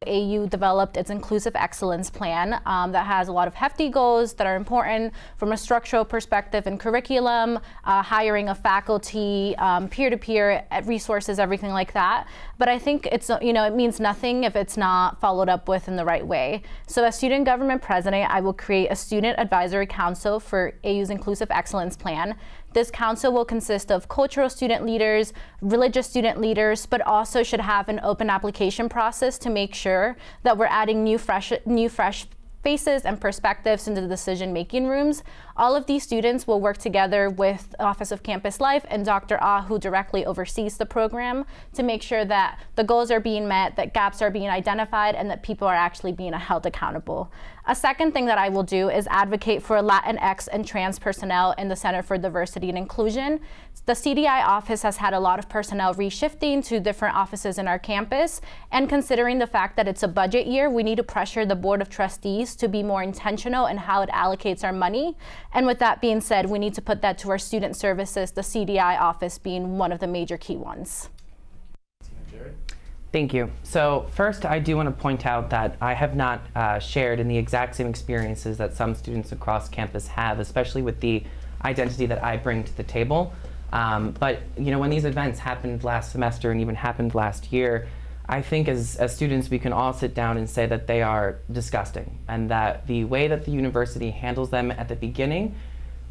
AU developed its Inclusive Excellence Plan that has a lot of hefty goals that are important from a structural perspective and curriculum, hiring of faculty, peer-to-peer resources, everything like that. But I think it's, it means nothing if it's not followed up with in the right way. So as student government president, I will create a student advisory council for AU's Inclusive Excellence Plan. This council will consist of cultural student leaders, religious student leaders, but also should have an open application process to make sure that we're adding new fresh faces and perspectives into the decision-making rooms. All of these students will work together with the Office of Campus Life and Dr. Ah, who directly oversees the program, to make sure that the goals are being met, that gaps are being identified, and that people are actually being held accountable. A second thing that I will do is advocate for Latinx and trans personnel in the Center for Diversity and Inclusion. The CDI office has had a lot of personnel reshifting to different offices in our campus, and considering the fact that it's a budget year, we need to pressure the Board of Trustees to be more intentional in how it allocates our money. And with that being said, we need to put that to our student services, the CDI office being one of the major key ones. Thank you. So first, I do want to point out that I have not shared in the exact same experiences that some students across campus have, especially with the identity that I bring to the table. But when these events happened last semester and even happened last year, I think as students we can all sit down and say that they are disgusting, and that the way that the university handles them at the beginning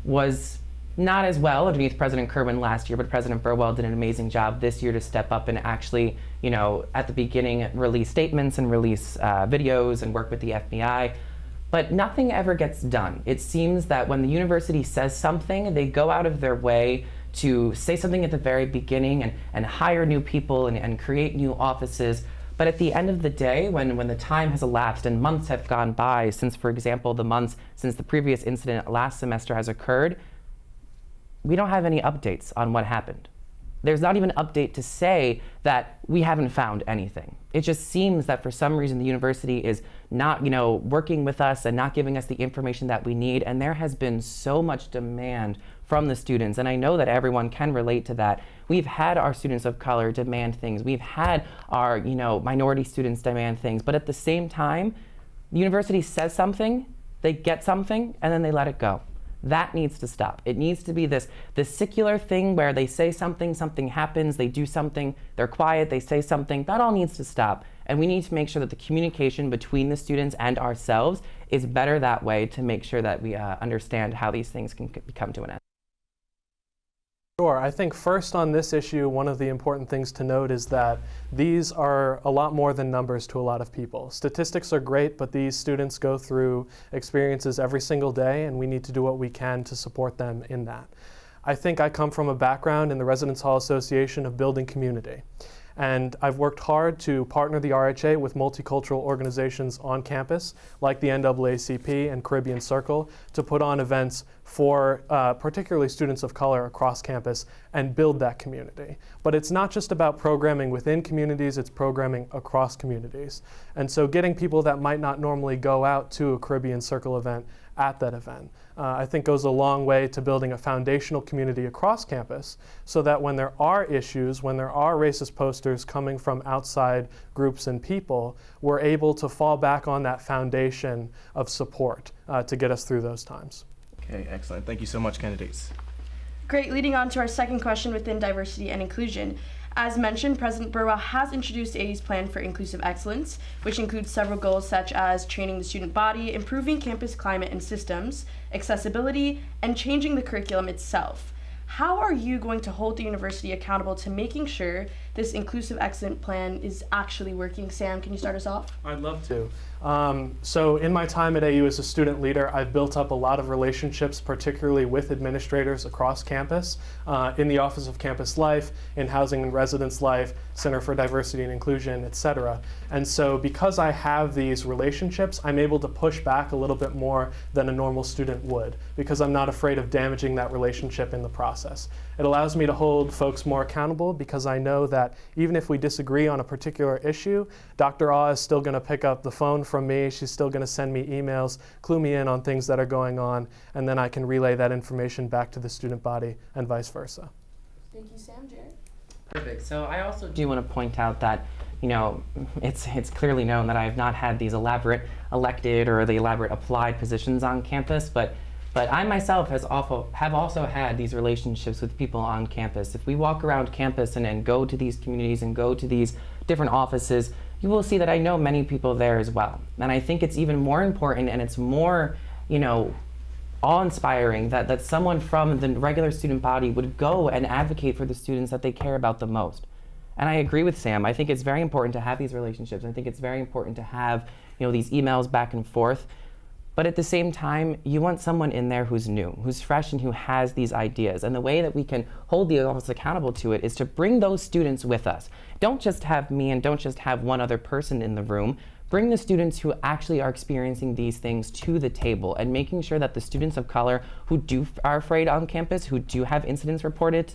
was not as well underneath President Kerwin last year, but President Burwell did an amazing job this year to step up and actually, at the beginning release statements and release videos and work with the FBI. But nothing ever gets done. It seems that when the university says something, they go out of their way to say something at the very beginning and hire new people and create new offices. But at the end of the day, when the time has elapsed and months have gone by since, for example, the months since the previous incident last semester has occurred, we don't have any updates on what happened. There's not even an update to say that we haven't found anything. It just seems that for some reason the university is not, working with us and not giving us the information that we need. And there has been so much demand from the students, and I know that everyone can relate to that. We've had our students of color demand things. We've had our, minority students demand things. But at the same time, the university says something, they get something, and then they let it go. That needs to stop. It needs to be this secular thing where they say something, something happens, they do something, they're quiet, they say something. That all needs to stop. And we need to make sure that the communication between the students and ourselves is better that way, to make sure that we understand how these things can come to an end. Sure. I think first on this issue, one of the important things to note is that these are a lot more than numbers to a lot of people. Statistics are great, but these students go through experiences every single day, and we need to do what we can to support them in that. I think I come from a background in the Residence Hall Association of building community. And I've worked hard to partner the RHA with multicultural organizations on campus, like the NAACP and Caribbean Circle, to put on events for particularly students of color across campus and build that community. But it's not just about programming within communities, it's programming across communities. And so getting people that might not normally go out to a Caribbean Circle event at that event, I think goes a long way to building a foundational community across campus, so that when there are issues, when there are racist posters coming from outside groups and people, we're able to fall back on that foundation of support to get us through those times. Okay, excellent. Thank you so much, candidates. Great. Leading on to our second question within diversity and inclusion. As mentioned, President Burwell has introduced AU's plan for inclusive excellence, which includes several goals such as training the student body, improving campus climate and systems, accessibility, and changing the curriculum itself. How are you going to hold the university accountable to making sure this inclusive excellence plan is actually working? Sam, can you start us off? I'd love to. So in my time at AU as a student leader, I've built up a lot of relationships, particularly with administrators across campus, in the Office of Campus Life, in Housing and Residence Life, Center for Diversity and Inclusion, etc. And so because I have these relationships, I'm able to push back a little bit more than a normal student would, because I'm not afraid of damaging that relationship in the process. It allows me to hold folks more accountable, because I know that even if we disagree on a particular issue, Dr. Ah is still going to pick up the phone from me. She's still going to send me emails, clue me in on things that are going on, and then I can relay that information back to the student body and vice versa. Thank you, Sam. Jarryd? Perfect. So I also do want to point out that, you know, it's clearly known that I have not had these elaborate elected or the elaborate applied positions on campus, but I myself have also had these relationships with people on campus. If we walk around campus and go to these communities and go to these different offices, you will see that I know many people there as well. And I think it's even more important and it's more, you know, awe-inspiring that someone from the regular student body would go and advocate for the students that they care about the most. And I agree with Sam. I think it's very important to have these relationships. I think it's very important to have, you know, these emails back and forth. But at the same time, you want someone in there who's new, who's fresh, and who has these ideas. And the way that we can hold the office accountable to it is to bring those students with us. Don't just have me and don't just have one other person in the room. Bring the students who actually are experiencing these things to the table, and making sure that the students of color who are afraid on campus, who do have incidents reported,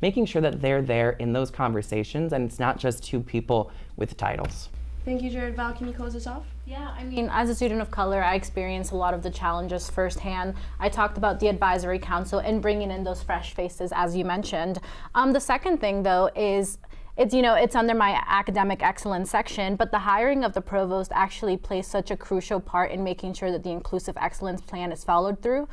making sure that they're there in those conversations and it's not just two people with titles. Thank you, Jarryd. Val, can you close us off? Yeah, I mean, as a student of color, I experienced a lot of the challenges firsthand. I talked about the advisory council and bringing in those fresh faces, as you mentioned. The second thing, though, is it's under my academic excellence section, but the hiring of the provost actually plays such a crucial part in making sure that the inclusive excellence plan is followed through.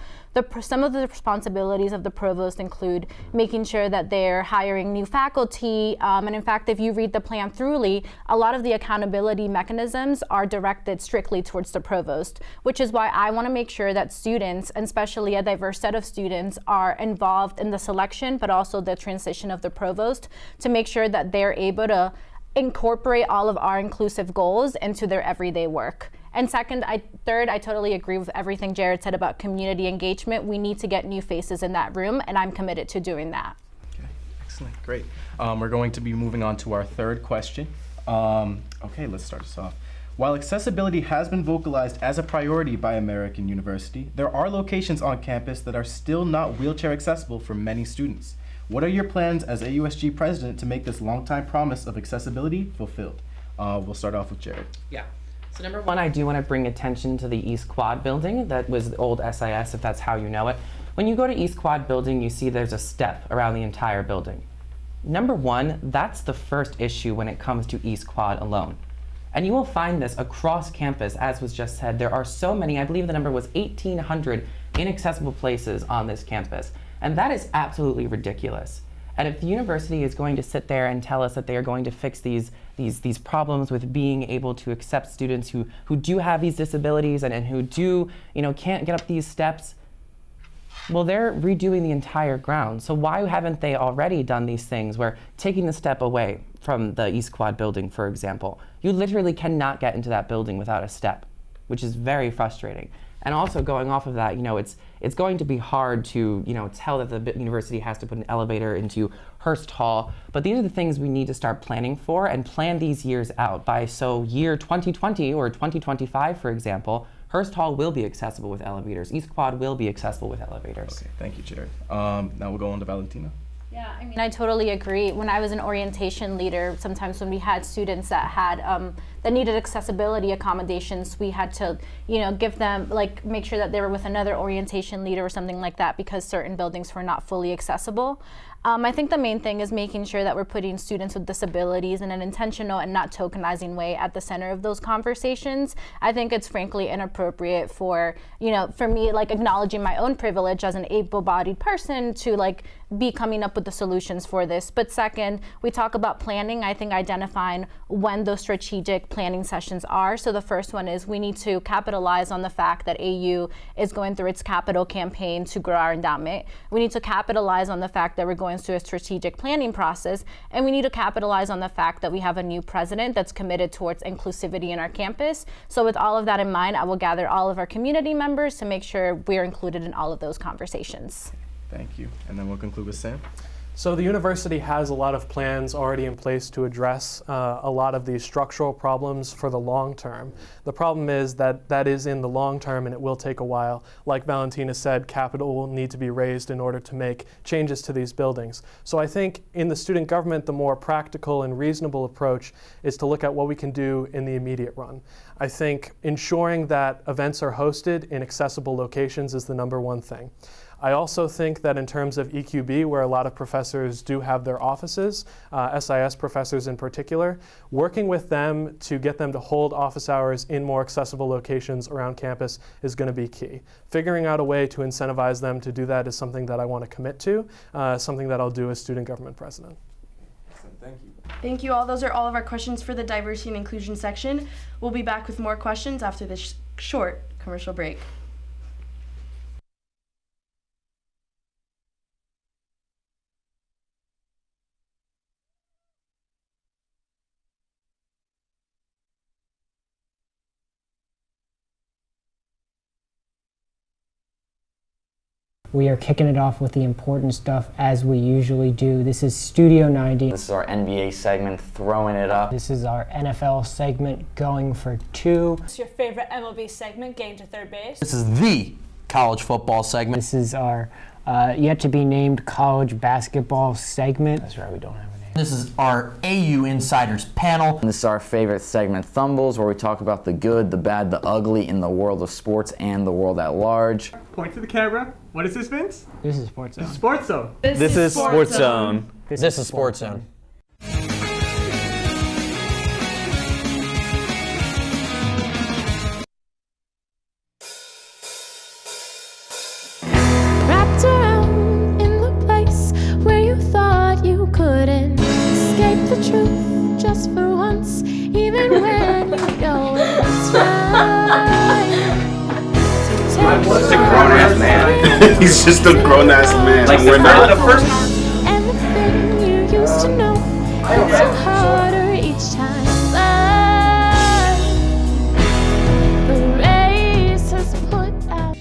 Some of the responsibilities of the provost include making sure that they're hiring new faculty, and in fact, if you read the plan thoroughly, a lot of the accountability mechanisms are directed strictly towards the provost, which is why I want to make sure that students, and especially a diverse set of students, are involved in the selection, but also the transition of the provost, to make sure that they're able to incorporate all of our inclusive goals into their everyday work. And third, I totally agree with everything Jarryd said about community engagement. We need to get new faces in that room, and I'm committed to doing that. Okay, excellent, great. We're going to be moving on to our third question. Okay, let's start us off. While accessibility has been vocalized as a priority by American University, there are locations on campus that are still not wheelchair accessible for many students. What are your plans as AUSG president to make this longtime promise of accessibility fulfilled? We'll start off with Jarryd. Yeah. So number one, I do want to bring attention to the East Quad building. That was the old SIS, if that's how you know it. When you go to East Quad building, you see there's a step around the entire building. Number one, that's the first issue when it comes to East Quad alone. And you will find this across campus, as was just said. There are so many, I believe the number was 1,800 inaccessible places on this campus. And that is absolutely ridiculous. And if the university is going to sit there and tell us that they are going to fix these problems with being able to accept students who do have these disabilities and who do, can't get up these steps, well, they're redoing the entire ground. So why haven't they already done these things where taking the step away from the East Quad building, for example, you literally cannot get into that building without a step, which is very frustrating. And also going off of that, it's going to be hard to, tell that the university has to put an elevator into Hearst Hall, but these are the things we need to start planning for and plan these years out by. So year 2020 or 2025, for example, Hearst Hall will be accessible with elevators. East Quad will be accessible with elevators. Okay, thank you, Jarryd. Now we'll go on to Valentina. Yeah, I mean, I totally agree. When I was an orientation leader, sometimes when we had students that had that needed accessibility accommodations, we had to, give them, make sure that they were with another orientation leader or something like that because certain buildings were not fully accessible. I think the main thing is making sure that we're putting students with disabilities in an intentional and not tokenizing way at the center of those conversations. I think it's frankly inappropriate for me, acknowledging my own privilege as an able-bodied person to be coming up with the solutions for this. But second, we talk about planning. I think identifying when those strategic planning sessions are. So the first one is we need to capitalize on the fact that AU is going through its capital campaign to grow our endowment. We need to capitalize on the fact that we're going through a strategic planning process, and we need to capitalize on the fact that we have a new president that's committed towards inclusivity in our campus. So with all of that in mind, I will gather all of our community members to make sure we're included in all of those conversations. Thank you. And then we'll conclude with Sam. So the university has a lot of plans already in place to address a lot of these structural problems for the long term. The problem is that is in the long term and it will take a while. Like Valentina said, capital will need to be raised in order to make changes to these buildings. So I think in the student government, the more practical and reasonable approach is to look at what we can do in the immediate run. I think ensuring that events are hosted in accessible locations is the number one thing. I also think that in terms of EQB, where a lot of professors do have their offices, SIS professors in particular, working with them to get them to hold office hours in more accessible locations around campus is going to be key. Figuring out a way to incentivize them to do that is something that I want to commit to, something that I'll do as student government president. Thank you. Thank you all. Those are all of our questions for the diversity and inclusion section. We'll be back with more questions after this short commercial break. We are kicking it off with the important stuff as we usually do. This is Studio 90. This is our NBA segment, throwing it up. This is our NFL segment, going for two. It's your favorite MLB segment, Getting to Third Base. This is the college football segment. This is our yet to be named college basketball segment. That's right, we don't have a name. This is our AU Insiders panel. This is our favorite segment, Thumbles, where we talk about the good, the bad, the ugly in the world of sports and the world at large. Point to the camera. What is this, Vince? This is Sports Zone. Sports Zone. This is Sports Zone. This is Sports Zone. Wrapped around in the place where you thought you couldn't escape the truth just for once, even when you know it's right. I'm just a grown-ass man. He's just a grown-ass man. Like we're not the first. And the thing you used to know hits you harder each time. The race has put out.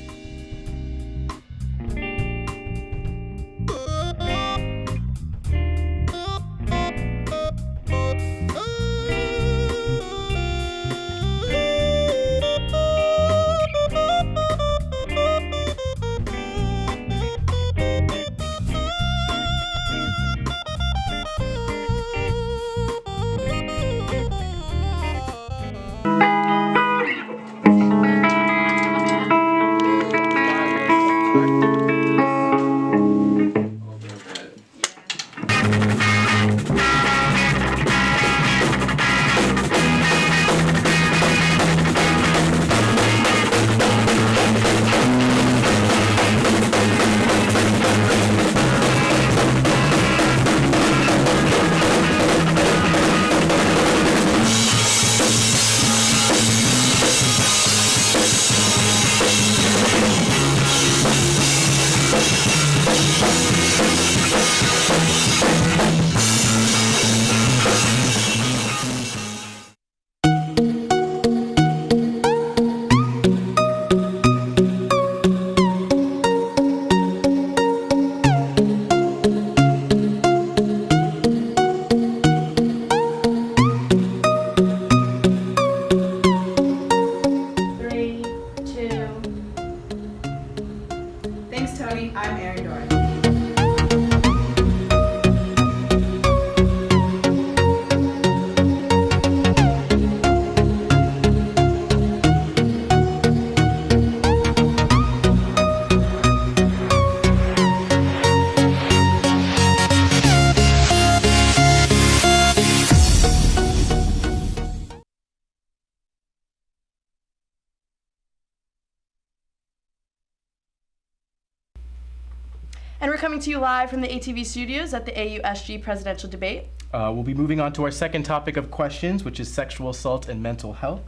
And we're coming to you live from the ATV studios at the AUSG presidential debate. We'll be moving on to our second topic of questions, which is sexual assault and mental health.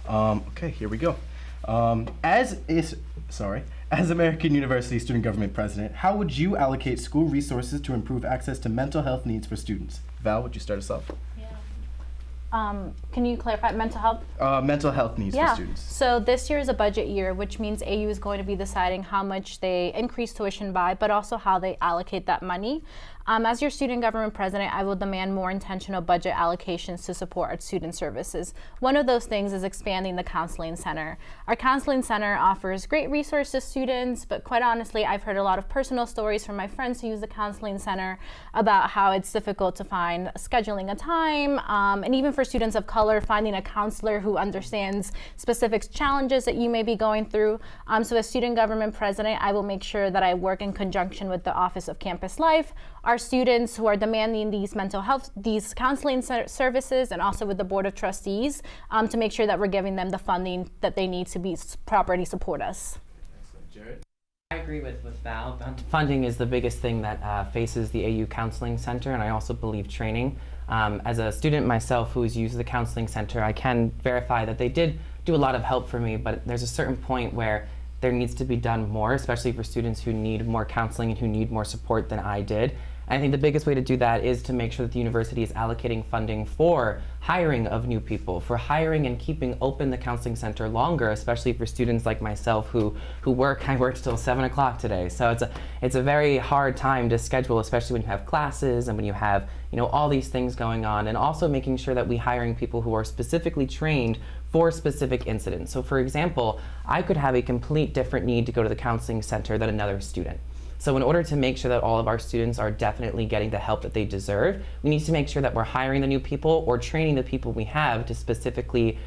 Okay, here we go. As American University Student Government President, how would you allocate school resources to improve access to mental health needs for students? Val, would you start us off? Can you clarify mental health? Mental health needs for students. So this year is a budget year, which means AU is going to be deciding how much they increase tuition by, but also how they allocate that money. As your student government president, I will demand more intentional budget allocations to support our student services. One of those things is expanding the counseling center. Our counseling center offers great resources to students, but quite honestly, I've heard a lot of personal stories from my friends who use the counseling center about how it's difficult to find scheduling a time, and even for students of color, finding a counselor who understands specific challenges that you may be going through. So as student government president, I will make sure that I work in conjunction with the Office of Campus Life, our students who are demanding these mental health, these counseling services, and also with the Board of Trustees to make sure that we're giving them the funding that they need to be properly support us. Jarryd? I agree with Val. Funding is the biggest thing that faces the AU Counseling Center, and I also believe training. As a student myself who's used the counseling center, I can verify that they did do a lot of help for me, but there's a certain point where there needs to be done more, especially for students who need more counseling and who need more support than I did. And I think the biggest way to do that is to make sure that the university is allocating funding for hiring of new people, for hiring and keeping open the counseling center longer, especially for students like myself who work. I worked till 7 o'clock today. So it's a very hard time to schedule, especially when you have classes and when you have, all these things going on, and also making sure that we're hiring people who are specifically trained for specific incidents. So for example, I could have a complete different need to go to the counseling center than another student. So in order to make sure that all of our students are definitely getting the help that they deserve, we need to make sure that we're hiring the new people or training the people we have to specifically,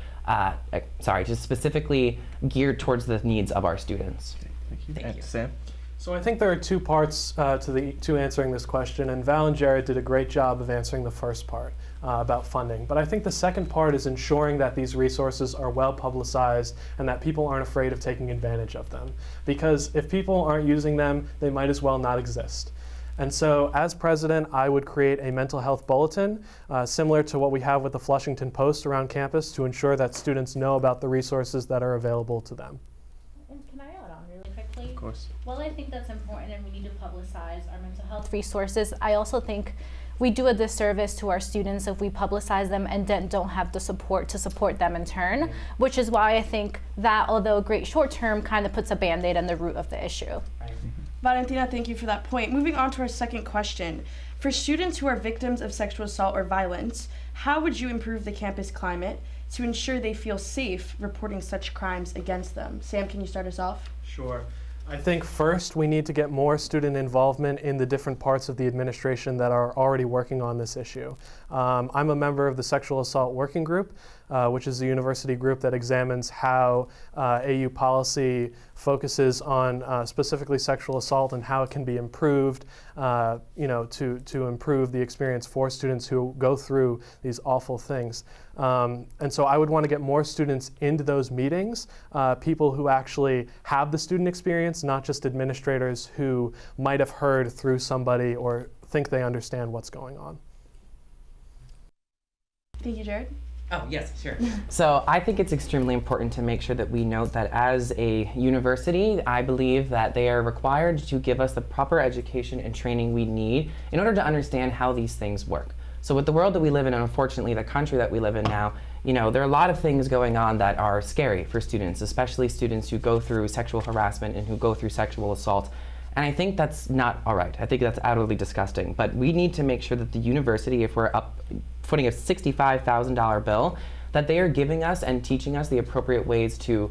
geared towards the needs of our students. Okay, thank you. Thank you. Sam? So I think there are two parts to answering this question, and Val and Jarryd did a great job of answering the first part about funding. But I think the second part is ensuring that these resources are well publicized and that people aren't afraid of taking advantage of them. Because if people aren't using them, they might as well not exist. And so as president, I would create a mental health bulletin similar to what we have with the Flushington Post around campus to ensure that students know about the resources that are available to them. Can I add on really quickly? Of course. Well, I think that's important and we need to publicize our mental health resources. I also think we do a disservice to our students if we publicize them and then don't have the support to support them in turn, which is why I think that, although great short term, kind of puts a Band-Aid on the root of the issue. Valentina, thank you for that point. Moving on to our second question. For students who are victims of sexual assault or violence, how would you improve the campus climate to ensure they feel safe reporting such crimes against them? Sam, can you start us off? Sure. I think first we need to get more student involvement in the different parts of the administration that are already working on this issue. I'm a member of the Sexual Assault Working Group, which is a university group that examines how AU policy focuses on specifically sexual assault and how it can be improved, to improve the experience for students who go through these awful things. And so I would want to get more students into those meetings, people who actually have the student experience, not just administrators who might have heard through somebody or think they understand what's going on. Thank you, Jarryd. Oh, yes, sure. So I think it's extremely important to make sure that we note that as a university, I believe that they are required to give us the proper education and training we need in order to understand how these things work. So with the world that we live in, and unfortunately the country that we live in now, there are a lot of things going on that are scary for students, especially students who go through sexual harassment and who go through sexual assault. And I think that's not all right. I think that's utterly disgusting. But we need to make sure that the university, if we're footing a $65,000 bill, that they are giving us and teaching us the appropriate ways to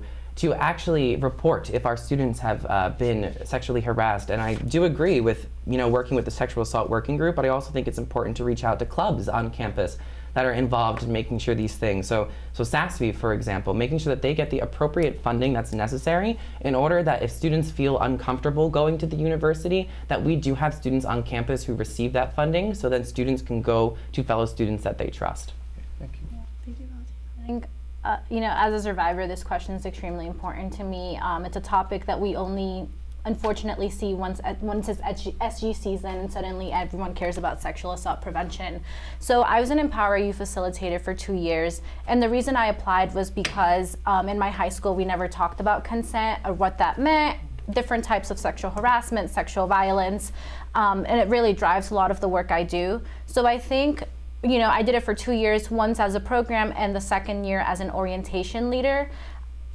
actually report if our students have been sexually harassed. And I do agree with working with the Sexual Assault Working Group, but I also think it's important to reach out to clubs on campus that are involved in making sure these things. So SASV, for example, making sure that they get the appropriate funding that's necessary in order that if students feel uncomfortable going to the university, that we do have students on campus who receive that funding so that students can go to fellow students that they trust. Thank you. Yeah, thank you, Valentina. I think, as a survivor, this question is extremely important to me. It's a topic that we only unfortunately see once it's SG season and suddenly everyone cares about sexual assault prevention. So I was an Empower Youth facilitator for 2 years, and the reason I applied was because in my high school we never talked about consent or what that meant, different types of sexual harassment, sexual violence, and it really drives a lot of the work I do. So I think I did it for 2 years, once as a program and the second year as an orientation leader.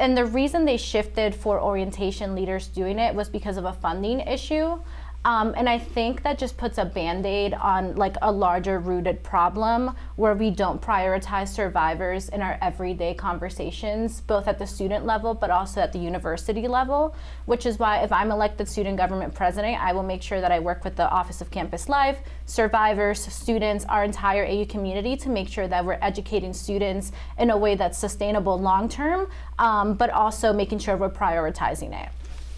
And the reason they shifted for orientation leaders doing it was because of a funding issue. And I think that just puts a Band-Aid on like a larger rooted problem where we don't prioritize survivors in our everyday conversations, both at the student level but also at the university level, which is why if I'm elected student government president, I will make sure that I work with the Office of Campus Life, survivors, students, our entire AU community to make sure that we're educating students in a way that's sustainable long-term, but also making sure we're prioritizing it.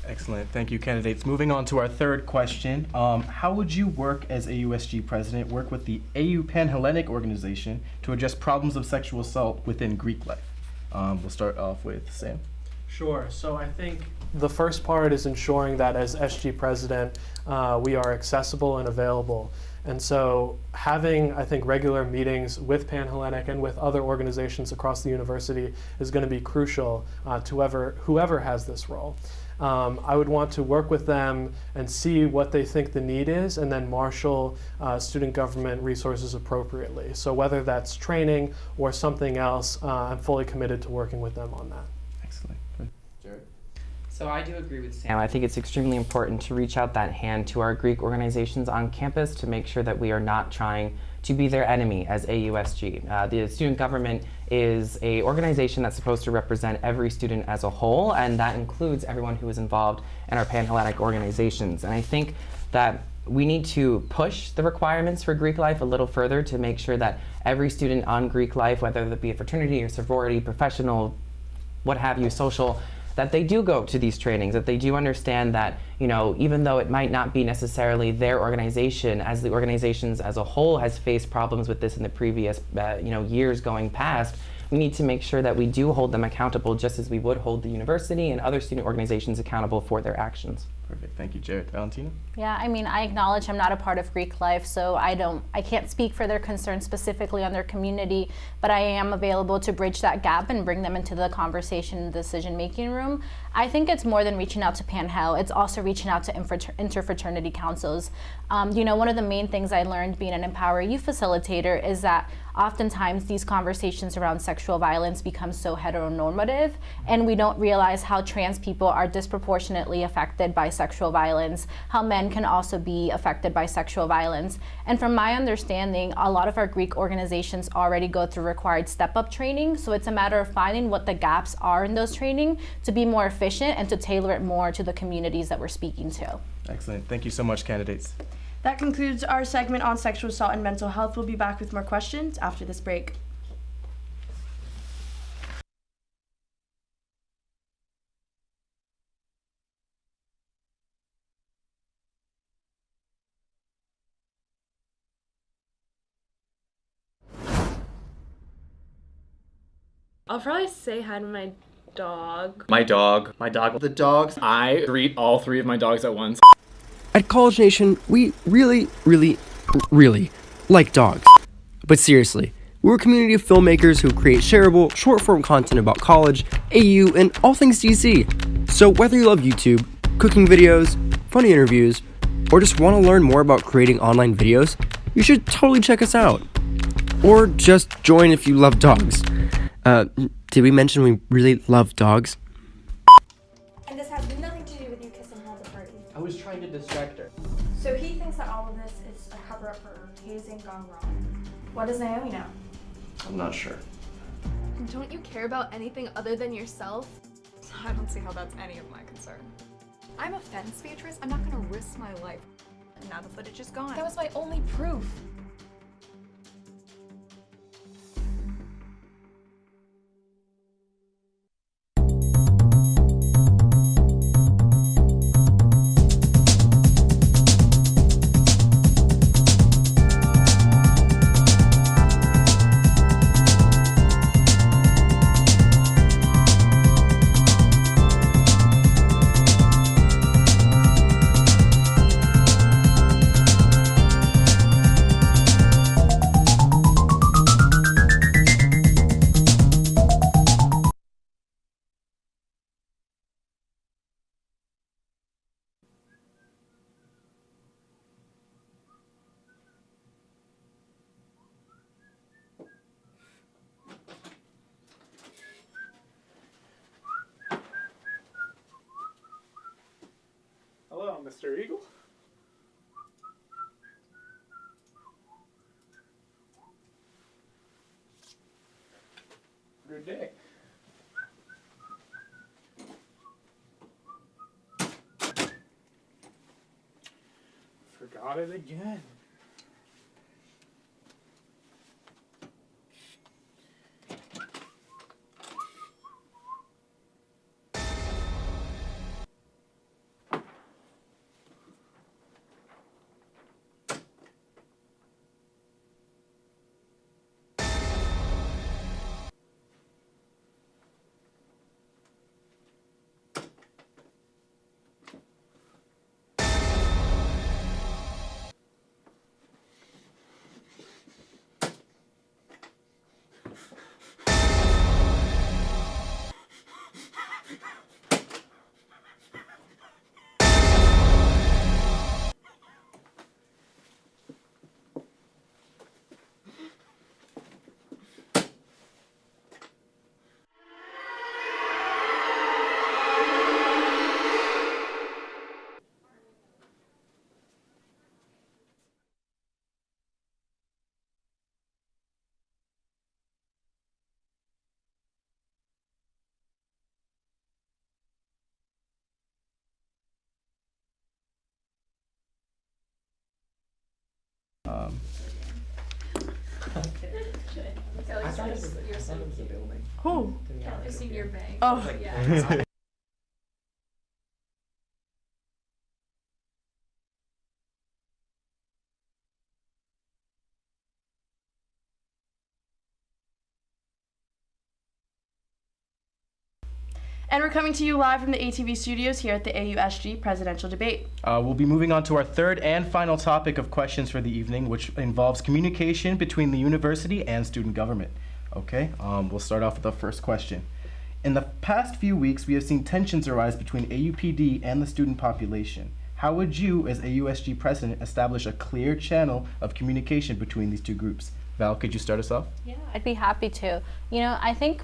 Excellent. Thank you, candidates. Moving on to our third question. How would you work as AUSG president, work with the AU Pan-Hellenic organization to address problems of sexual assault within Greek life? We'll start off with Sam. Sure. So I think the first part is ensuring that as SG president, we are accessible and available. And so having, I think, regular meetings with Pan-Hellenic and with other organizations across the university is going to be crucial to whoever has this role. I would want to work with them and see what they think the need is and then marshal student government resources appropriately. So whether that's training or something else, I'm fully committed to working with them on that. Excellent. Good. Jarryd? So I do agree with Sam. I think it's extremely important to reach out that hand to our Greek organizations on campus to make sure that we are not trying to be their enemy as AUSG. The student government is an organization that's supposed to represent every student as a whole, and that includes everyone who is involved in our Pan-Hellenic organizations. And I think that we need to push the requirements for Greek life a little further to make sure that every student on Greek life, whether that be a fraternity or sorority, professional, what have you, social, that they do go to these trainings, that they do understand that, you know, even though it might not be necessarily their organization, as the organizations as a whole has faced problems with this in the previous, years going past, we need to make sure that we do hold them accountable just as we would hold the university and other student organizations accountable for their actions. Perfect. Thank you, Jarryd. Valentina? Yeah, I mean, I acknowledge I'm not a part of Greek life, so I can't speak for their concerns specifically on their community, but I am available to bridge that gap and bring them into the conversation in the decision-making room. I think it's more than reaching out to Pan-Hell, it's also reaching out to interfraternity councils. One of the main things I learned being an Empower Youth facilitator is that oftentimes these conversations around sexual violence become so heteronormative, and we don't realize how trans people are disproportionately affected by sexual violence, how men can also be affected by sexual violence. And from my understanding, a lot of our Greek organizations already go through required step-up training, so it's a matter of finding what the gaps are in those training to be more efficient and to tailor it more to the communities that we're speaking to. Excellent. Thank you so much, candidates. That concludes our segment on sexual assault and mental health. We'll be back with more questions after this break. I'll probably say hi to my dog. My dog. The dogs. I greet all three of my dogs at once. At College Nation, we really like dogs. But seriously, we're a community of filmmakers who create shareable, short-form content about college, AU, and all things DC. So whether you love YouTube, cooking videos, funny interviews, or just want to learn more about creating online videos, you should totally check us out. Or just join if you love dogs. Did we mention we really love dogs? And this has nothing to do with you kissing her at the party. I was trying to distract her. So he thinks that all of this is a cover-up for hazing gone wrong. What does Naomi know? I'm not sure. Don't you care about anything other than yourself? I don't see how that's any of my concern. I'm a fence Beatrice. I'm not gonna risk my life. And now the footage is gone. That was my only proof. Hello, Mr. Eagle. Got it again. Who? I've seen your bag. Oh. Yeah. And we're coming to you live from the ATV studios here at the AUSG presidential debate. We'll be moving on to our third and final topic of questions for the evening, which involves communication between the university and student government. Okay, we'll start off with the first question. In the past few weeks, we have seen tensions arise between AUPD and the student population. How would you, as AUSG president, establish a clear channel of communication between these two groups? Val, could you start us off? Yeah, I'd be happy to. I think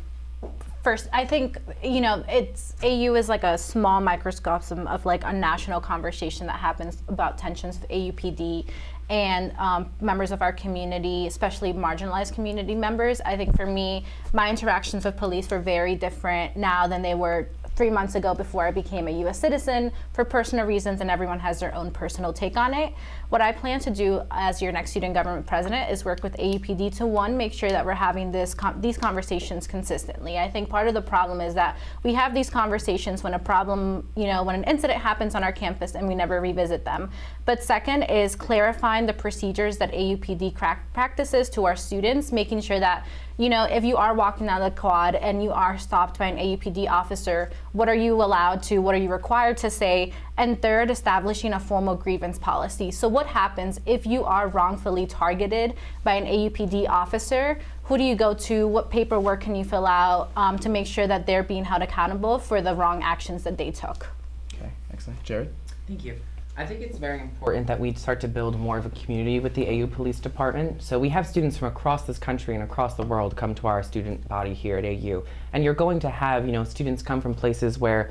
it's AU is like a small microcosm of like a national conversation that happens about tensions with AUPD and members of our community, especially marginalized community members. I think for me, my interactions with police were very different now than they were 3 months ago before I became a US citizen for personal reasons, and everyone has their own personal take on it. What I plan to do as your next student government president is work with AUPD to, one, make sure that we're having these conversations consistently. I think part of the problem is that we have these conversations when a problem, when an incident happens on our campus and we never revisit them. But second is clarifying the procedures that AUPD practices to our students, making sure that if you are walking down the quad and you are stopped by an AUPD officer, what are you allowed to, what are you required to say? And third, establishing a formal grievance policy. So what happens if you are wrongfully targeted by an AUPD officer? Who do you go to? What paperwork can you fill out to make sure that they're being held accountable for the wrong actions that they took? Okay, excellent. Jarryd? Thank you. I think it's very important that we start to build more of a community with the AU Police Department. So we have students from across this country and across the world come to our student body here at AU. And you're going to have, students come from places where,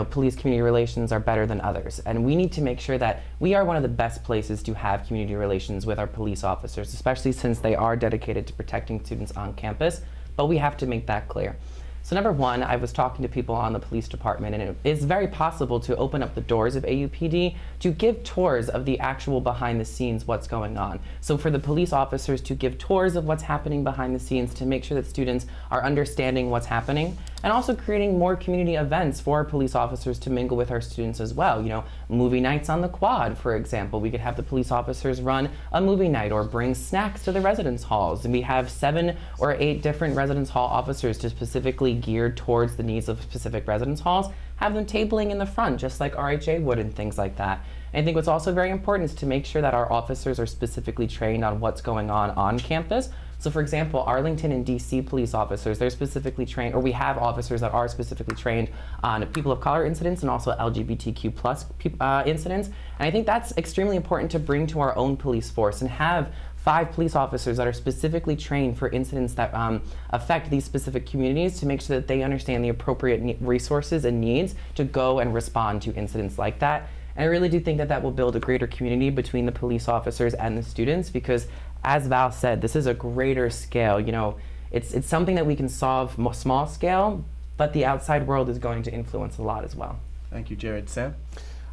police community relations are better than others. And we need to make sure that we are one of the best places to have community relations with our police officers, especially since they are dedicated to protecting students on campus. But we have to make that clear. So number one, I was talking to people on the police department, and it is very possible to open up the doors of AUPD to give tours of the actual behind the scenes what's going on. So for the police officers to give tours of what's happening behind the scenes to make sure that students are understanding what's happening, and also creating more community events for police officers to mingle with our students as well. Movie nights on the quad, for example. We could have the police officers run a movie night or bring snacks to the residence halls. And we have 7 or 8 different residence hall officers to specifically geared towards the needs of specific residence halls, have them tabling in the front, just like RHA would and things like that. And I think what's also very important is to make sure that our officers are specifically trained on what's going on campus. So for example, Arlington and DC police officers, they're specifically trained, or we have officers that are specifically trained on people of color incidents and also LGBTQ plus incidents. And I think that's extremely important to bring to our own police force and have 5 police officers that are specifically trained for incidents that affect these specific communities to make sure that they understand the appropriate resources and needs to go and respond to incidents like that. And I really do think that that will build a greater community between the police officers and the students, because as Val said, this is a greater scale. It's something that we can solve small scale, but the outside world is going to influence a lot as well. Thank you, Jarryd. Sam?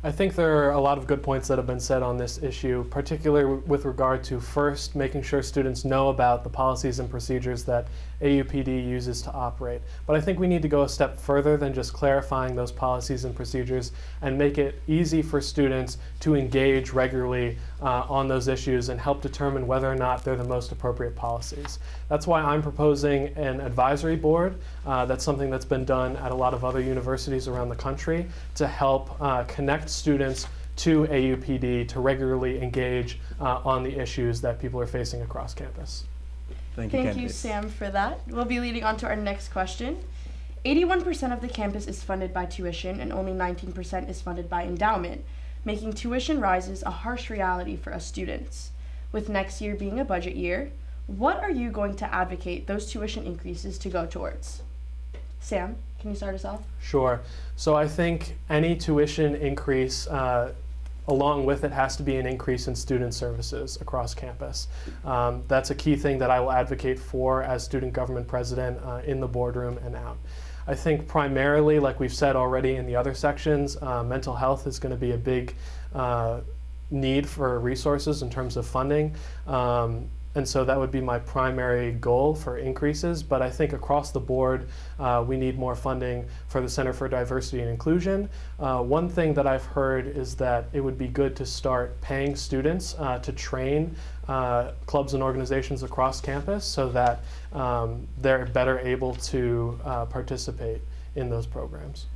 I think there are a lot of good points that have been said on this issue, particularly with regard to first making sure students know about the policies and procedures that AUPD uses to operate. But I think we need to go a step further than just clarifying those policies and procedures and make it easy for students to engage regularly on those issues and help determine whether or not they're the most appropriate policies. That's why I'm proposing an advisory board. That's something that's been done at a lot of other universities around the country to help connect students to AUPD to regularly engage on the issues that people are facing across campus. Thank you, Sam, for that. We'll be leading on to our next question. 81% of the campus is funded by tuition and only 19% is funded by endowment, making tuition rises a harsh reality for us students. With next year being a budget year, what are you going to advocate those tuition increases to go towards? Sam, can you start us off? Sure. So I think any tuition increase along with it has to be an increase in student services across campus. That's a key thing that I will advocate for as student government president in the boardroom and out. I think primarily, like we've said already in the other sections, mental health is going to be a big need for resources in terms of funding. And so that would be my primary goal for increases. But I think across the board, we need more funding for the Center for Diversity and Inclusion. One thing that I've heard is that it would be good to start paying students to train clubs and organizations across campus so that they're better able to participate in those programs.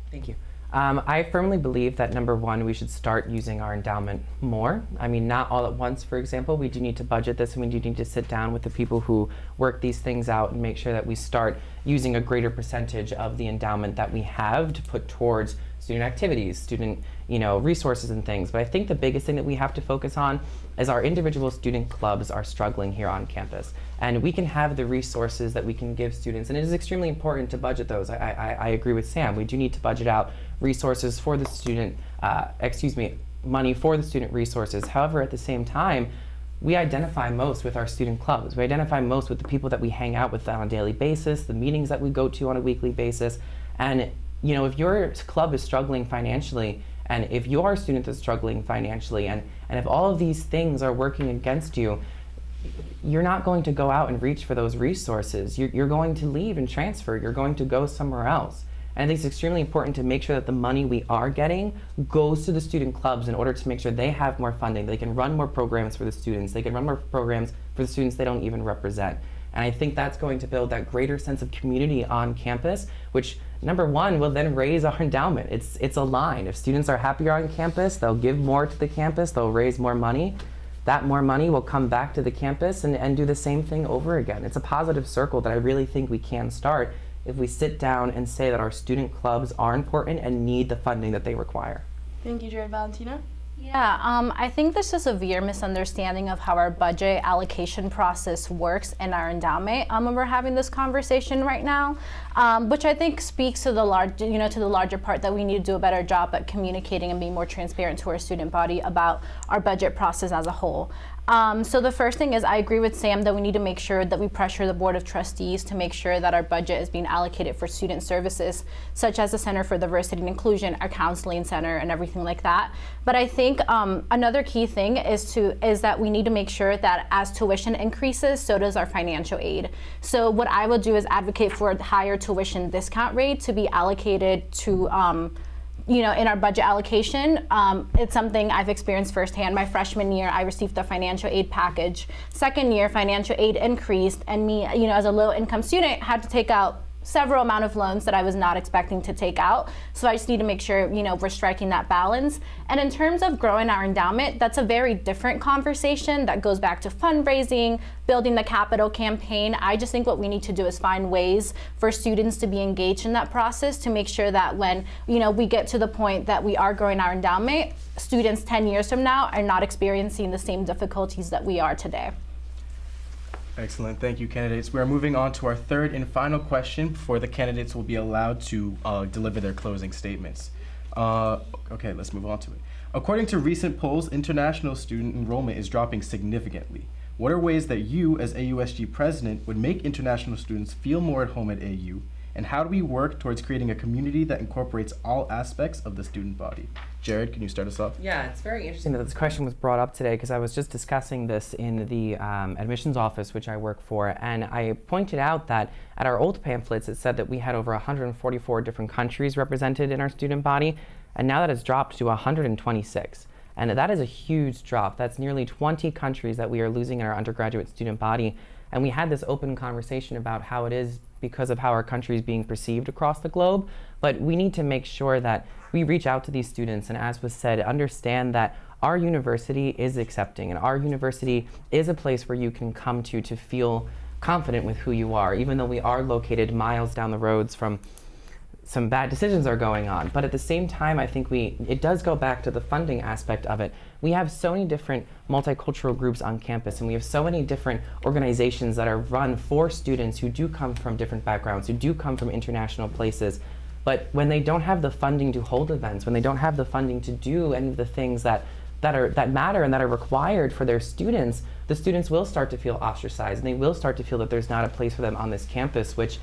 Thank you. I firmly believe that number one, we should start using our endowment more. I mean, not all at once, for example. We do need to budget this and we do need to sit down with the people who work these things out and make sure that we start using a greater percentage of the endowment that we have to put towards student activities, student resources and things. But I think the biggest thing that we have to focus on is our individual student clubs are struggling here on campus. And we can have the resources that we can give students, and it is extremely important to budget those. I agree with Sam. We do need to budget out resources for the student, money for the student resources. However, at the same time, we identify most with our student clubs. We identify most with the people that we hang out with on a daily basis, the meetings that we go to on a weekly basis. And if your club is struggling financially, and if your student is struggling financially, and if all of these things are working against you, you're not going to go out and reach for those resources. You're going to leave and transfer. You're going to go somewhere else. And I think it's extremely important to make sure that the money we are getting goes to the student clubs in order to make sure they have more funding. They can run more programs for the students. They can run more programs for the students they don't even represent. And I think that's going to build that greater sense of community on campus, which number one will then raise our endowment. It's a line. If students are happier on campus, they'll give more to the campus, they'll raise more money. That more money will come back to the campus and do the same thing over again. It's a positive circle that I really think we can start if we sit down and say that our student clubs are important and need the funding that they require. Thank you, Jarryd. Valentina? Yeah, I think there's a severe misunderstanding of how our budget allocation process works in our endowment when we're having this conversation right now, which I think speaks to the larger part that we need to do a better job at communicating and being more transparent to our student body about our budget process as a whole. So the first thing is I agree with Sam that we need to make sure that we pressure the Board of Trustees to make sure that our budget is being allocated for student services, such as the Center for Diversity and Inclusion, our counseling center, and everything like that. But I think another key thing is that we need to make sure that as tuition increases, so does our financial aid. So what I will do is advocate for a higher tuition discount rate to be allocated to in our budget allocation. It's something I've experienced firsthand. My freshman year, I received a financial aid package. Second year, financial aid increased, and me, as a low-income student, had to take out several amount of loans that I was not expecting to take out. So I just need to make sure, we're striking that balance. And in terms of growing our endowment, that's a very different conversation that goes back to fundraising, building the capital campaign. I just think what we need to do is find ways for students to be engaged in that process to make sure that when, we get to the point that we are growing our endowment, students 10 years from now are not experiencing the same difficulties that we are today. Excellent. Thank you, candidates. We are moving on to our third and final question before the candidates will be allowed to deliver their closing statements. Okay, let's move on to it. According to recent polls, international student enrollment is dropping significantly. What are ways that you, as AUSG president, would make international students feel more at home at AU? And how do we work towards creating a community that incorporates all aspects of the student body? Jarryd, can you start us off? Yeah, it's very interesting that this question was brought up today because I was just discussing this in the admissions office, which I work for, and I pointed out that at our old pamphlets it said that we had over 144 different countries represented in our student body, and now that has dropped to 126. And that is a huge drop. That's nearly 20 countries that we are losing in our undergraduate student body. And we had this open conversation about how it is because of how our country is being perceived across the globe. But we need to make sure that we reach out to these students and, as was said, understand that our university is accepting and our university is a place where you can come to feel confident with who you are, even though we are located miles down the roads from some bad decisions are going on. But at the same time, I think it does go back to the funding aspect of it. We have so many different multicultural groups on campus, and we have so many different organizations that are run for students who do come from different backgrounds, who do come from international places. But when they don't have the funding to hold events, when they don't have the funding to do any of the things that matter and that are required for their students, the students will start to feel ostracized, and they will start to feel that there's not a place for them on this campus, which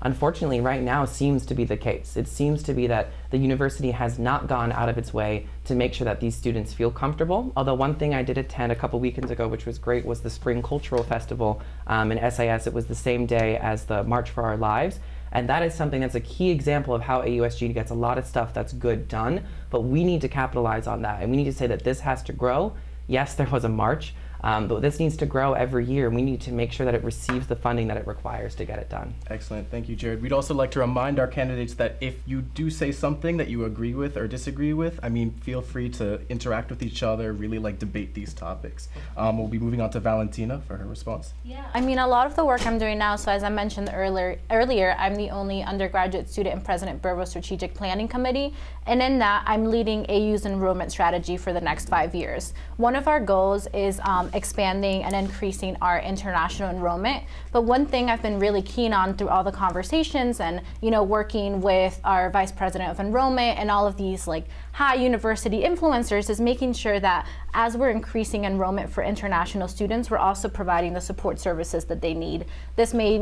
unfortunately, right now seems to be the case. It seems to be that the university has not gone out of its way to make sure that these students feel comfortable. Although one thing I did attend a couple weekends ago, which was great, was the Spring Cultural Festival in SIS. It was the same day as the March for Our Lives. And that is something that's a key example of how AUSG gets a lot of stuff that's good done, but we need to capitalize on that. And we need to say that this has to grow. Yes, there was a march, but this needs to grow every year. We need to make sure that it receives the funding that it requires to get it done. Excellent. Thank you, Jarryd. We'd also like to remind our candidates that if you do say something that you agree with or disagree with, feel free to interact with each other, really debate these topics. We'll be moving on to Valentina for her response. Yeah, a lot of the work I'm doing now, so as I mentioned earlier, I'm the only undergraduate student and President Burwell Strategic Planning Committee, and in that, I'm leading AU's enrollment strategy for the next 5 years. One of our goals is expanding and increasing our international enrollment. But one thing I've been really keen on through all the conversations and working with our Vice President of Enrollment and all of these high university influencers is making sure that as we're increasing enrollment for international students, we're also providing the support services that they need. This may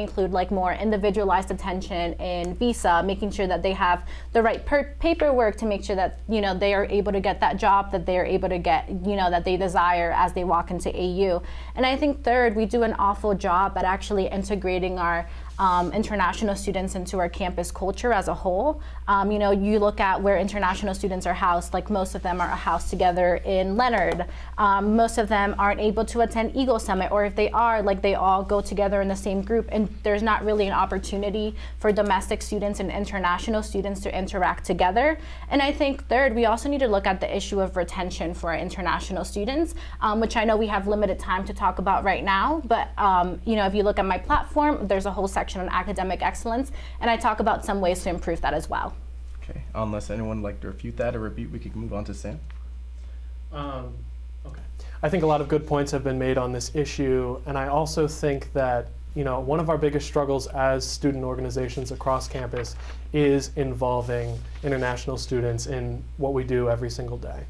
include more individualized attention in visa, making sure that they have the right paperwork to make sure that they are able to get that job that they are able to get that they desire as they walk into AU. And I think third, we do an awful job at actually integrating our international students into our campus culture as a whole. You look at where international students are housed, most of them are housed together in Leonard. Most of them aren't able to attend Eagle Summit, or if they are, they all go together in the same group, and there's not really an opportunity for domestic students and international students to interact together. And I think third, we also need to look at the issue of retention for our international students, which I know we have limited time to talk about right now, but if you look at my platform, there's a whole section on academic excellence, and I talk about some ways to improve that as well. Okay, unless anyone would like to refute that or repeat, we could move on to Sam. Okay. I think a lot of good points have been made on this issue, and I also think that one of our biggest struggles as student organizations across campus is involving international students in what we do every single day.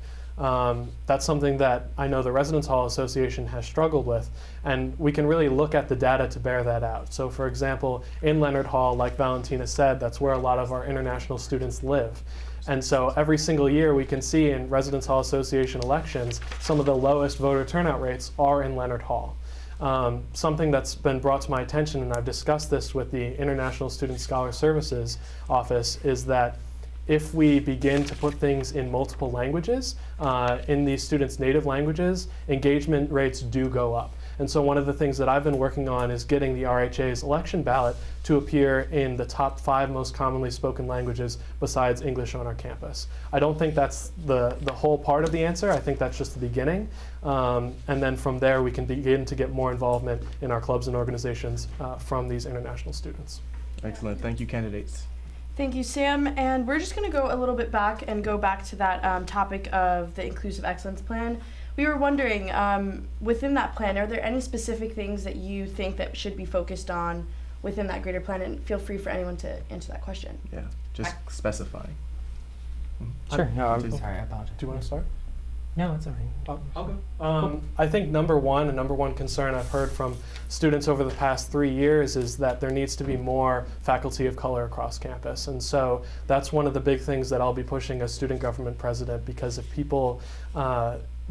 That's something that I know the Residence Hall Association has struggled with, and we can really look at the data to bear that out. So for example, in Leonard Hall, like Valentina said, that's where a lot of our international students live. And so every single year we can see in Residence Hall Association elections, some of the lowest voter turnout rates are in Leonard Hall. Something that's been brought to my attention, and I've discussed this with the International Student Scholar Services Office, is that if we begin to put things in multiple languages, in these students' native languages, engagement rates do go up. And so one of the things that I've been working on is getting the RHA's election ballot to appear in the top 5 most commonly spoken languages besides English on our campus. I don't think that's the whole part of the answer. I think that's just the beginning. And then from there, we can begin to get more involvement in our clubs and organizations from these international students. Excellent. Thank you, candidates. Thank you, Sam. And we're just going to go a little bit back and go back to that topic of the Inclusive Excellence Plan. We were wondering, within that plan, are there any specific things that you think that should be focused on within that greater plan? And feel free for anyone to answer that question. Yeah, just specifying. Sure. No, I'm sorry. I apologize. Do you want to start? No, it's all right. I'll go. I think number one concern I've heard from students over the past 3 years is that there needs to be more faculty of color across campus. And so that's one of the big things that I'll be pushing as student government president, because if people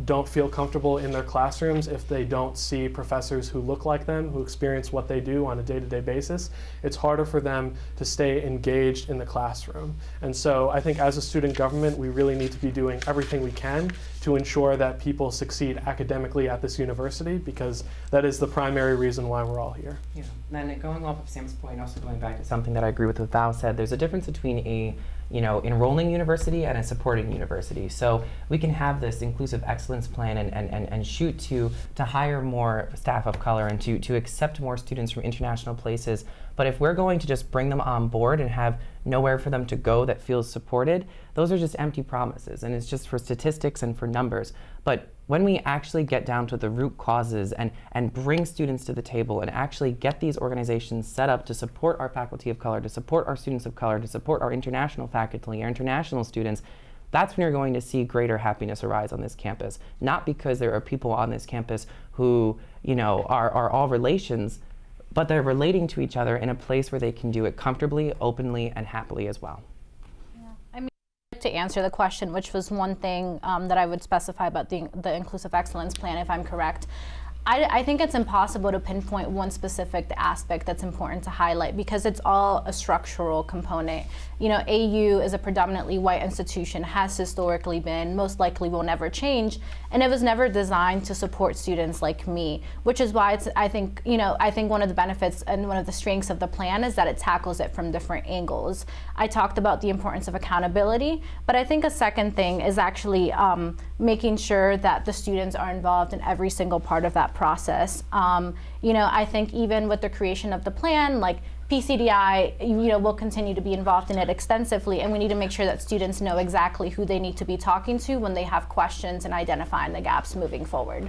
don't feel comfortable in their classrooms, if they don't see professors who look like them, who experience what they do on a day-to-day basis, it's harder for them to stay engaged in the classroom. And so I think as a student government, we really need to be doing everything we can to ensure that people succeed academically at this university, because that is the primary reason why we're all here. Yeah, and then going off of Sam's point, also going back to something that I agree with what Val said, there's a difference between a enrolling university and a supporting university. So we can have this inclusive excellence plan and shoot to hire more staff of color and to accept more students from international places. But if we're going to just bring them on board and have nowhere for them to go that feels supported, those are just empty promises, and it's just for statistics and for numbers. But when we actually get down to the root causes and bring students to the table and actually get these organizations set up to support our faculty of color, to support our students of color, to support our international faculty, our international students, that's when you're going to see greater happiness arise on this campus. Not because there are people on this campus who, are all relations, but they're relating to each other in a place where they can do it comfortably, openly, and happily as well. To answer the question, which was one thing that I would specify about the Inclusive Excellence Plan, if I'm correct, I think it's impossible to pinpoint one specific aspect that's important to highlight, because it's all a structural component. AU is a predominantly white institution, has historically been, most likely will never change, and it was never designed to support students like me, which is why I think one of the benefits and one of the strengths of the plan is that it tackles it from different angles. I talked about the importance of accountability, but I think a second thing is actually making sure that the students are involved in every single part of that process. I think even with the creation of the plan, like PCDI, will continue to be involved in it extensively, and we need to make sure that students know exactly who they need to be talking to when they have questions and identifying the gaps moving forward.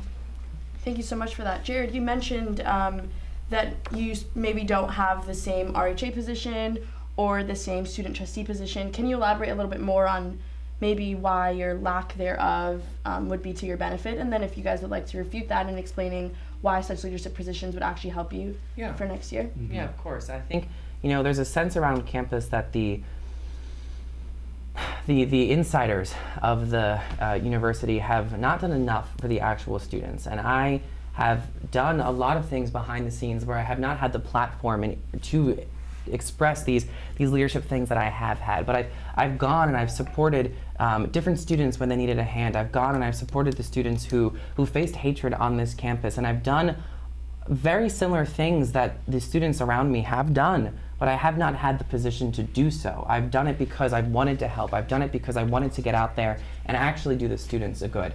Thank you so much for that. Jarryd, you mentioned that you maybe don't have the same RHA position or the same student trustee position. Can you elaborate a little bit more on maybe why your lack thereof would be to your benefit? And then if you guys would like to refute that in explaining why such leadership positions would actually help you for next year. Mm-hmm. Yeah, of course. I think, there's a sense around campus that the insiders of the university have not done enough for the actual students. And I have done a lot of things behind the scenes where I have not had the platform to express these leadership things that I have had. But I've gone and I've supported different students when they needed a hand. I've gone and I've supported the students who faced hatred on this campus. And I've done very similar things that the students around me have done, but I have not had the position to do so. I've done it because I wanted to help. I've done it because I wanted to get out there and actually do the students a good,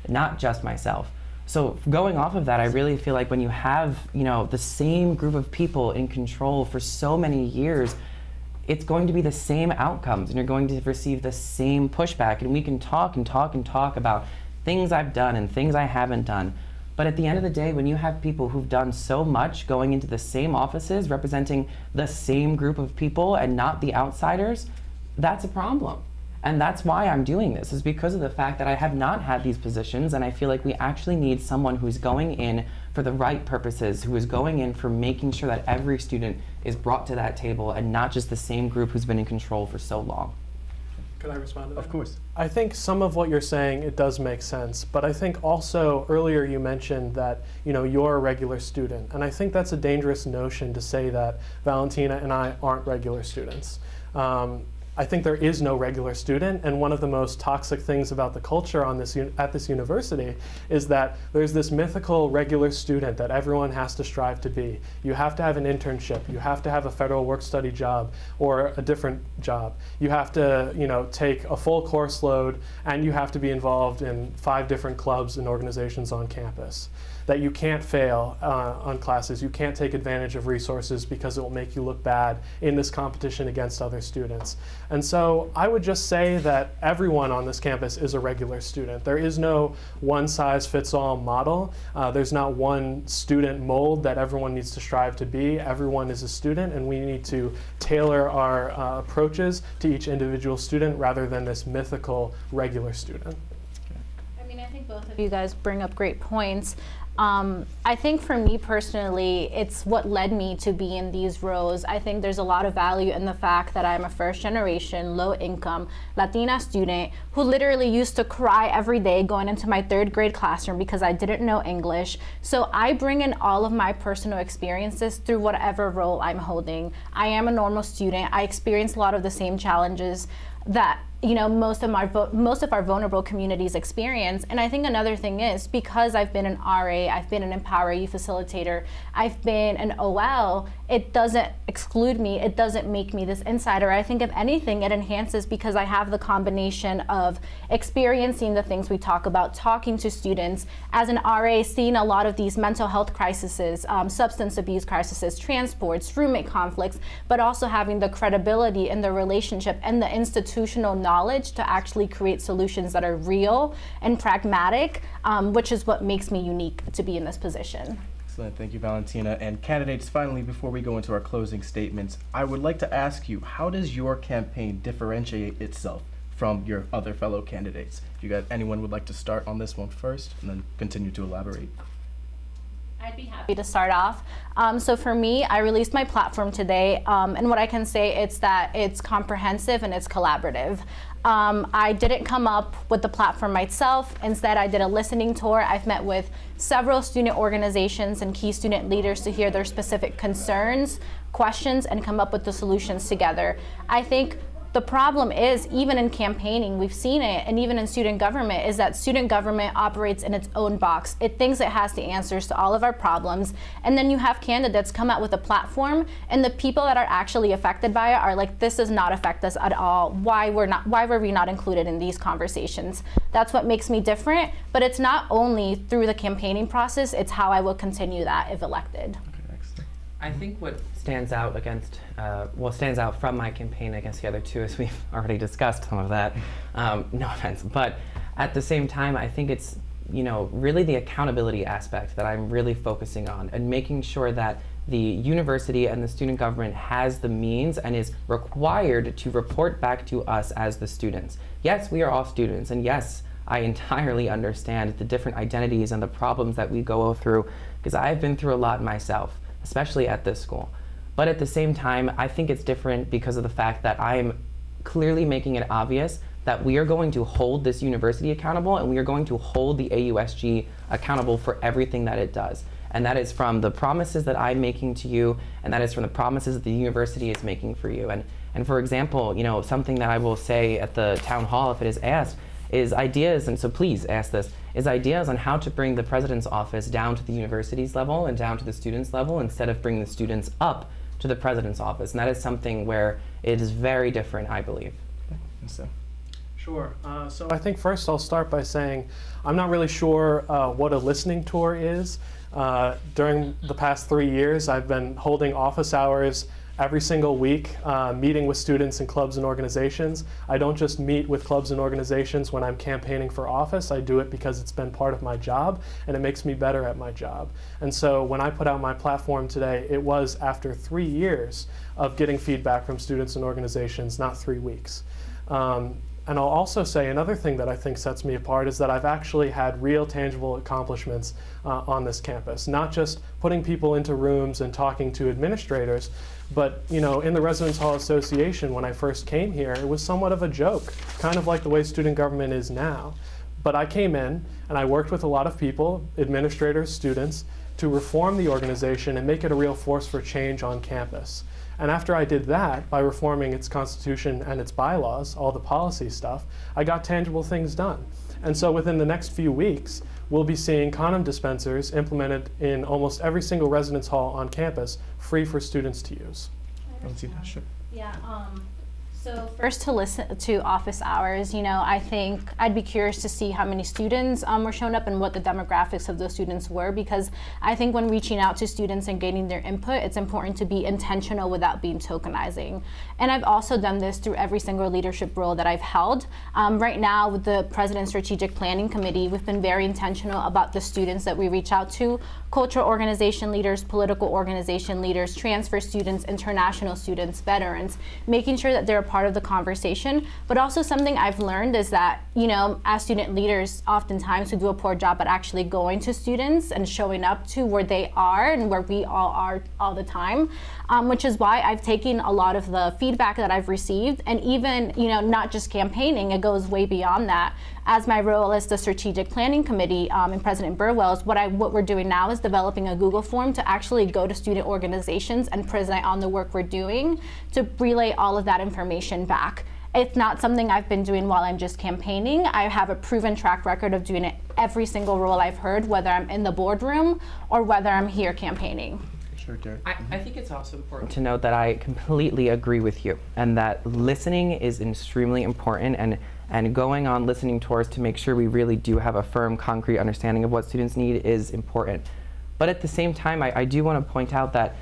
not just myself. So going off of that, I really feel like when you have, the same group of people in control for so many years, it's going to be the same outcomes, and you're going to receive the same pushback. And we can talk and talk and talk about things I've done and things I haven't done. But at the end of the day, when you have people who've done so much going into the same offices, representing the same group of people and not the outsiders, that's a problem. And that's why I'm doing this, is because of the fact that I have not had these positions, and I feel like we actually need someone who's going in for the right purposes, who is going in for making sure that every student is brought to that table and not just the same group who's been in control for so long. Could I respond to that? Of course. I think some of what you're saying, it does make sense, but I think also earlier you mentioned that you're a regular student, and I think that's a dangerous notion to say that Valentina and I aren't regular students. I think there is no regular student, and one of the most toxic things about the culture on at this university is that there's this mythical regular student that everyone has to strive to be. You have to have an internship, you have to have a federal work-study job or a different job. You have to take a full course load, and you have to be involved in 5 different clubs and organizations on campus. That you can't fail on classes, you can't take advantage of resources because it will make you look bad in this competition against other students. And so I would just say that everyone on this campus is a regular student. There is no one-size-fits-all model. There's not one student mold that everyone needs to strive to be. Everyone is a student, and we need to tailor our approaches to each individual student rather than this mythical regular student. I both of you guys bring up great points. I think for me personally, it's what led me to be in these roles. I think there's a lot of value in the fact that I'm a first generation, low income Latina student who literally used to cry every day going into my 3rd grade classroom because I didn't know English. So I bring in all of my personal experiences through whatever role I'm holding. I am a normal student. I experience a lot of the same challenges that most of our vulnerable communities experience. And I think another thing is, because I've been an RA, I've been an Empower Youth Facilitator, I've been an OL, it doesn't exclude me, it doesn't make me this insider. I think if anything, it enhances because I have the combination of experiencing the things we talk about, talking to students, as an RA, seeing a lot of these mental health crises, substance abuse crises, transports, roommate conflicts, but also having the credibility and the relationship and the institutional knowledge to actually create solutions that are real and pragmatic, which is what makes me unique to be in this position. Excellent, thank you, Valentina. And candidates, finally, before we go into our closing statements, I would like to ask you, how does your campaign differentiate itself from your other fellow candidates? If you guys, anyone would like to start on this one first, and then continue to elaborate. I'd be happy to start off. So for me, I released my platform today, and what I can say is that it's comprehensive and it's collaborative. I didn't come up with the platform myself. Instead, I did a listening tour. I've met with several student organizations and key student leaders to hear their specific concerns, questions, and come up with the solutions together. I think the problem is, even in campaigning, we've seen it, and even in student government, is that student government operates in its own box. It thinks it has the answers to all of our problems, and then you have candidates come out with a platform, and the people that are actually affected by it are like, this does not affect us at all. Why were we not included in these conversations? That's what makes me different, but it's not only through the campaigning process, it's how I will continue that if elected. I think what stands out stands out from my campaign against the other two, as we've already discussed some of that, no offense, but at the same time, I think it's, really the accountability aspect that I'm really focusing on, and making sure that the university and the student government has the means and is required to report back to us as the students. Yes, we are all students, and yes, I entirely understand the different identities and the problems that we go through, because I've been through a lot myself, especially at this school. But at the same time, I think it's different because of the fact that I'm clearly making it obvious that we are going to hold this university accountable, and we are going to hold the AUSG accountable for everything that it does. And that is from the promises that I'm making to you, and that is from the promises that the university is making for you. And for example, something that I will say at the town hall, if it is asked, is ideas, and so please ask this, is ideas on how to bring the president's office down to the university's level and down to the students' level, instead of bringing the students up to the president's office. And that is something where it is very different, I believe. So. Sure. So I think first I'll start by saying I'm not really sure what a listening tour is. During the past 3 years, I've been holding office hours every single week, meeting with students in clubs and organizations. I don't just meet with clubs and organizations when I'm campaigning for office. I do it because it's been part of my job, and it makes me better at my job. And so when I put out my platform today, it was after 3 years of getting feedback from students and organizations, not 3 weeks. And I'll also say another thing that I think sets me apart is that I've actually had real tangible accomplishments on this campus. Not just putting people into rooms and talking to administrators, but in the Residence Hall Association, when I first came here, it was somewhat of a joke, kind of like the way student government is now. But I came in and I worked with a lot of people, administrators, students, to reform the organization and make it a real force for change on campus. And after I did that, by reforming its constitution and its bylaws, all the policy stuff, I got tangible things done. And so within the next few weeks, we'll be seeing condom dispensers implemented in almost every single residence hall on campus, free for students to use. Sure. Yeah. So first, to listen to office hours, I think I'd be curious to see how many students were shown up and what the demographics of those students were, because I think when reaching out to students and getting their input, it's important to be intentional without being tokenizing. And I've also done this through every single leadership role that I've held. Right now, with the President's Strategic Planning Committee, we've been very intentional about the students that we reach out to: cultural organization leaders, political organization leaders, transfer students, international students, veterans, making sure that they're a part of the conversation. But also something I've learned is that, you know, as student leaders, oftentimes we do a poor job at actually going to students and showing up to where they are and where we all are all the time, which is why I've taken a lot of the feedback that I've received, and even, you know, not just campaigning, it goes way beyond that. As my role as the strategic planning committee in President Burwell's, what we're doing now is developing a Google form to actually go to student organizations and present on the work we're doing to relay all of that information back. It's not something I've been doing while I'm just campaigning. I have a proven track record of doing it every single role I've heard, whether I'm in the boardroom or whether I'm here campaigning. Sure, Jarryd. I think it's also important to note that I completely agree with you, and that listening is extremely important, and going on listening tours to make sure we really do have a firm, concrete understanding of what students need is important. But at the same time, I do want to point out that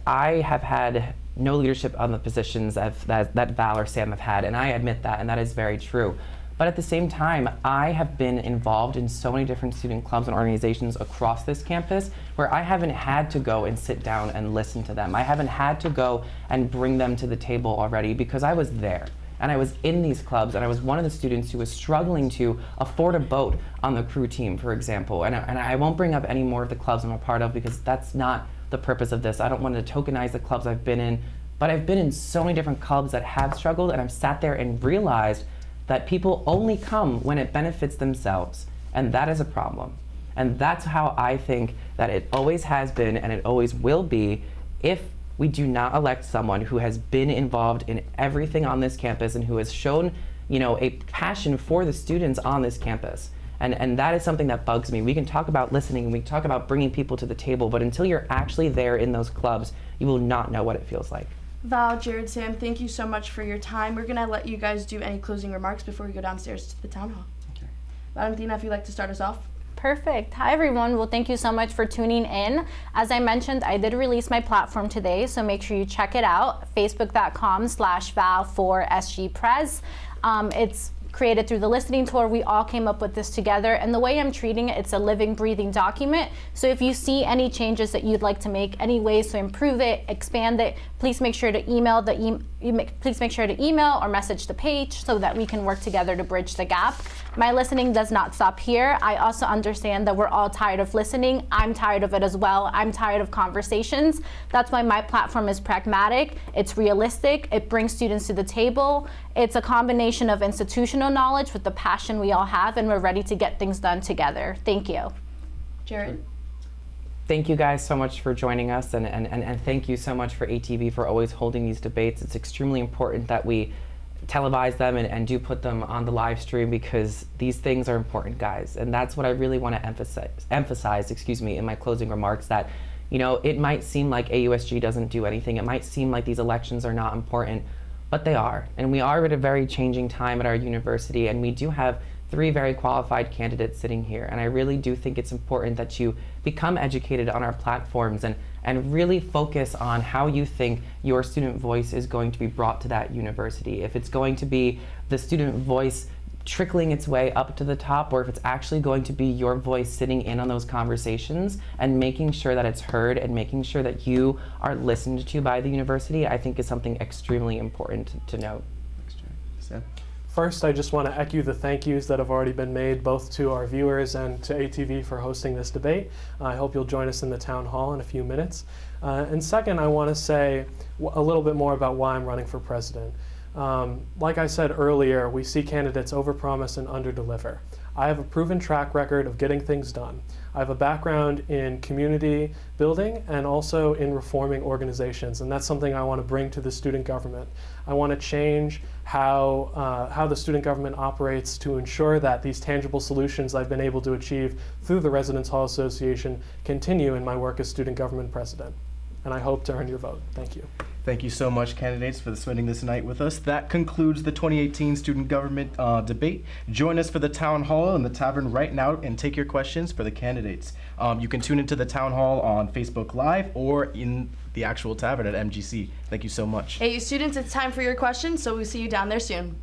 I have had no leadership on the positions that Val or Sam have had, and I admit that, and that is very true. But at the same time, I have been involved in so many different student clubs and organizations across this campus where I haven't had to go and sit down and listen to them. I haven't had to go and bring them to the table already because I was there. And I was in these clubs, and I was one of the students who was struggling to afford a boat on the crew team, for example. And I won't bring up any more of the clubs I'm a part of because that's not the purpose of this. I don't want to tokenize the clubs I've been in, but I've been in so many different clubs that have struggled, and I've sat there and realized that people only come when it benefits themselves, and that is a problem. And that's how I think that it always has been and it always will be if we do not elect someone who has been involved in everything on this campus and who has shown, you know, a passion for the students on this campus. And that is something that bugs me. We can talk about listening and we can talk about bringing people to the table, but until you're actually there in those clubs, you will not know what it feels like. Val, Jarryd, Sam, thank you so much for your time. We're gonna let you guys do any closing remarks before we go downstairs to the town hall. Okay. Valentina, if you'd like to start us off. Perfect. Hi, everyone. Well, thank you so much for tuning in. As I mentioned, I did release my platform today, so make sure you check it out, facebook.com/val4sgpres. It's created through the listening tour. We all came up with this together, and the way I'm treating it, it's a living, breathing document. So if you see any changes that you'd like to make, any ways to improve it, expand it, please make sure to email or message the page so that we can work together to bridge the gap. My listening does not stop here. I also understand that we're all tired of listening. I'm tired of it as well. I'm tired of conversations. That's why my platform is pragmatic. It's realistic. It brings students to the table. It's a combination of institutional knowledge with the passion we all have, and we're ready to get things done together. Thank you. Jarryd? Thank you guys so much for joining us, and thank you so much for ATV for always holding these debates. It's extremely important that we televise them and do put them on the live stream because these things are important, guys. And that's what I really want to emphasize, in my closing remarks, that, you know, it might seem like AUSG doesn't do anything. It might seem like these elections are not important, but they are. And we are at a very changing time at our university, and we do have 3 very qualified candidates sitting here. And I really do think it's important that you become educated on our platforms and really focus on how you think your student voice is going to be brought to that university. If it's going to be the student voice trickling its way up to the top, or if it's actually going to be your voice sitting in on those conversations and making sure that it's heard and making sure that you are listened to by the university, I think is something extremely important to note. Sam? First, I just want to echo the thank yous that have already been made both to our viewers and to ATV for hosting this debate. I hope you'll join us in the town hall in a few minutes. And second, I want to say a little bit more about why I'm running for president. Like I said earlier, we see candidates overpromise and underdeliver. I have a proven track record of getting things done. I have a background in community building and also in reforming organizations, and that's something I want to bring to the student government. I want to change how the student government operates to ensure that these tangible solutions I've been able to achieve through the Residence Hall Association continue in my work as student government president. And I hope to earn your vote. Thank you. Thank you so much, candidates, for spending this night with us. That concludes the 2018 student government debate. Join us for the town hall in the tavern right now and take your questions for the candidates. You can tune into the town hall on Facebook Live or in the actual tavern at MGC. Thank you so much. Hey, you students, it's time for your questions, so we'll see you down there soon.